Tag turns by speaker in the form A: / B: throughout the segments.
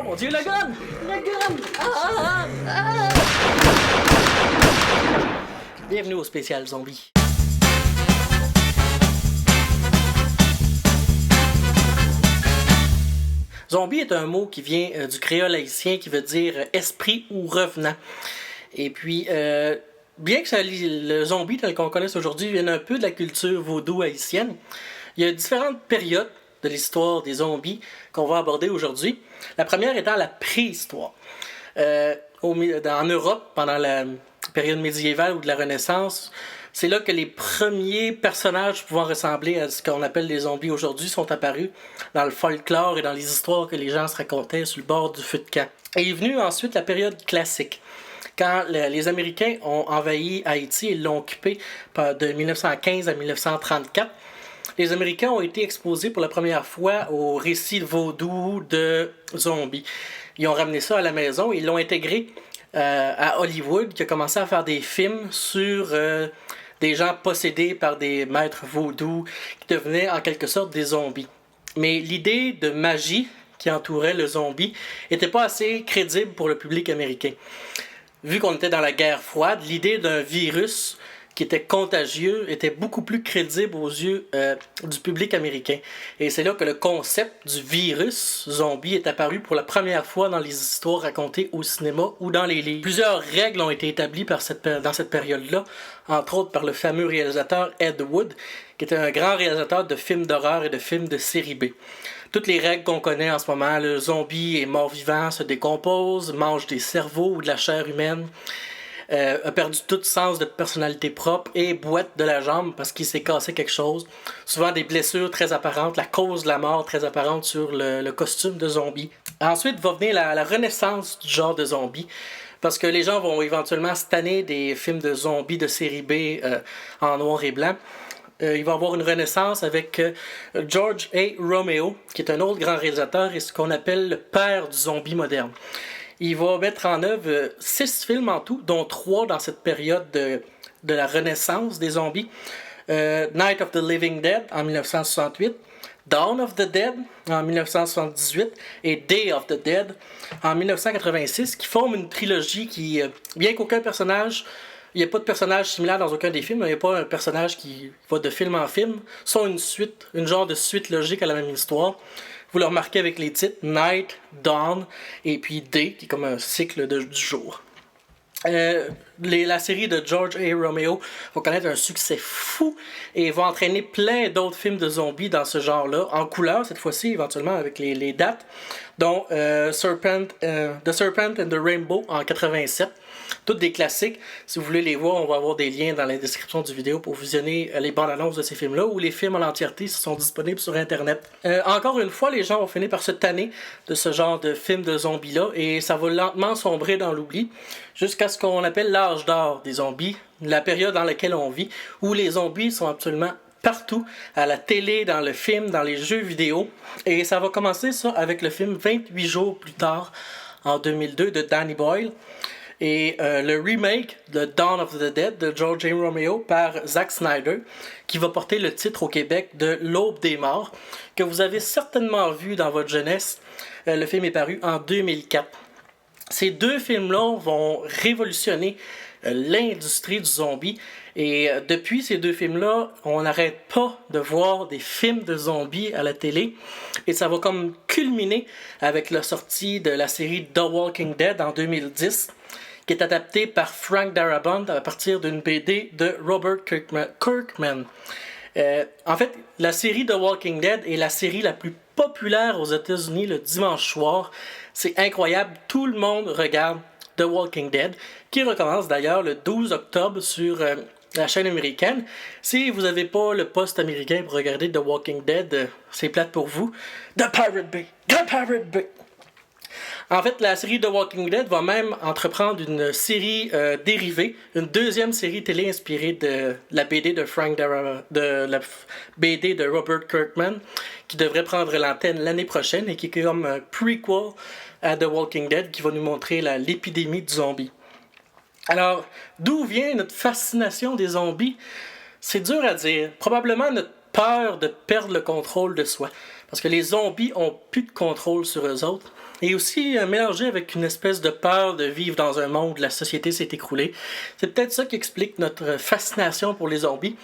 A: mon Dieu, le gun! Le gun! Bienvenue au spécial zombie. Zombie est un mot qui vient du créole haïtien qui veut dire esprit ou revenant. Et puis, bien que le zombie tel qu'on connaisse aujourd'hui vienne un peu de la culture vaudou haïtienne, il y a différentes périodes de l'histoire des zombies qu'on va aborder aujourd'hui. La première étant la préhistoire. En Europe, pendant la période médiévale ou de la Renaissance, c'est là que les premiers personnages pouvant ressembler à ce qu'on appelle les zombies aujourd'hui sont apparus dans le folklore et dans les histoires que les gens se racontaient sur le bord du feu de camp. Et est venue ensuite la période classique, quand les Américains ont envahi Haïti et l'ont occupé de 1915 à 1934. Les Américains ont été exposés pour la première fois au récit vaudou de zombies. Ils ont ramené ça à la maison et ils l'ont intégré à Hollywood, qui a commencé à faire des films sur des gens possédés par des maîtres vaudous qui devenaient en quelque sorte des zombies. Mais l'idée de magie qui entourait le zombie n'était pas assez crédible pour le public américain. Vu qu'on était dans la guerre froide, l'idée d'un virus qui était contagieux était beaucoup plus crédible aux yeux du public américain. Et c'est là que le concept du virus zombie est apparu pour la première fois dans les histoires racontées au cinéma ou dans les livres. Plusieurs règles ont été établies dans cette période-là, entre autres par le fameux réalisateur Ed Wood, qui était un grand réalisateur de films d'horreur et de films de série B. Toutes les règles qu'on connaît en ce moment, le zombie est mort-vivant, se décompose, mange des cerveaux ou de la chair humaine, a perdu tout sens de personnalité propre et boite de la jambe parce qu'il s'est cassé quelque chose. Souvent des blessures très apparentes, la cause de la mort très apparente sur le costume de zombie. Ensuite va venir la renaissance du genre de zombie. Parce que les gens vont éventuellement se tanner des films de zombies de série B en noir et blanc. Il va y avoir une renaissance avec George A. Romero, qui est un autre grand réalisateur et ce qu'on appelle le père du zombie moderne. Il va mettre en œuvre 6 films en tout, dont 3 dans cette période de la renaissance des zombies. Night of the Living Dead en 1968, Dawn of the Dead en 1978 et Day of the Dead en 1986, qui forment une trilogie qui, bien qu'aucun personnage, il n'y a pas de personnage similaire dans aucun des films, il n'y a pas un personnage qui va de film en film, sont une genre de suite logique à la même histoire. Vous le remarquez avec les titres Night, Dawn et puis Day, qui est comme un cycle du jour. La série de George A. Romero va connaître un succès fou et va entraîner plein d'autres films de zombies dans ce genre-là, en couleur cette fois-ci, éventuellement avec les dates, dont The Serpent and the Rainbow en 87. Toutes des classiques. Si vous voulez les voir, on va avoir des liens dans la description du vidéo pour visionner les bandes annonces de ces films-là ou les films en entièreté sont disponibles sur Internet. Encore une fois, les gens vont finir par se tanner de ce genre de films de zombies-là et ça va lentement sombrer dans l'oubli jusqu'à ce qu'on appelle l'âge d'or des zombies, la période dans laquelle on vit, où les zombies sont absolument partout, à la télé, dans le film, dans les jeux vidéo. Et ça va commencer ça avec le film 28 jours plus tard, en 2002, de Danny Boyle. Et le remake de Dawn of the Dead de George A. Romero par Zack Snyder, qui va porter le titre au Québec de L'Aube des morts, que vous avez certainement vu dans votre jeunesse. Le film est paru en 2004. Ces deux films-là vont révolutionner l'industrie du zombie. Et depuis ces deux films-là, on n'arrête pas de voir des films de zombies à la télé. Et ça va comme culminer avec la sortie de la série The Walking Dead en 2010, qui est adaptée par Frank Darabont à partir d'une BD de Robert Kirkman. En fait, la série The Walking Dead est la série la plus populaire aux États-Unis le dimanche soir. C'est incroyable, tout le monde regarde The Walking Dead, qui recommence d'ailleurs le 12 octobre sur la chaîne américaine. Si vous n'avez pas le poste américain pour regarder The Walking Dead, c'est plate pour vous. The Pirate Bay! The Pirate Bay! En fait, la série The Walking Dead va même entreprendre une série dérivée, une deuxième série télé inspirée de la BD de la BD de Robert Kirkman, qui devrait prendre l'antenne l'année prochaine et qui est comme un prequel à The Walking Dead qui va nous montrer l'épidémie du zombie. Alors, d'où vient notre fascination des zombies? C'est dur à dire. Probablement notre peur de perdre le contrôle de soi. Parce que les zombies ont plus de contrôle sur eux autres. Et aussi mélangé avec une espèce de peur de vivre dans un monde où la société s'est écroulée. C'est peut-être ça qui explique notre fascination pour les zombies.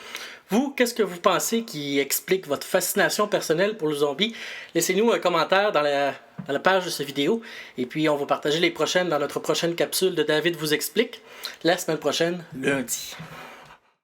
A: Vous, qu'est-ce que vous pensez qui explique votre fascination personnelle pour les zombies? Laissez-nous un commentaire dans la page de cette vidéo. Et puis, on va partager les prochaines dans notre prochaine capsule de David vous explique, la semaine prochaine, lundi.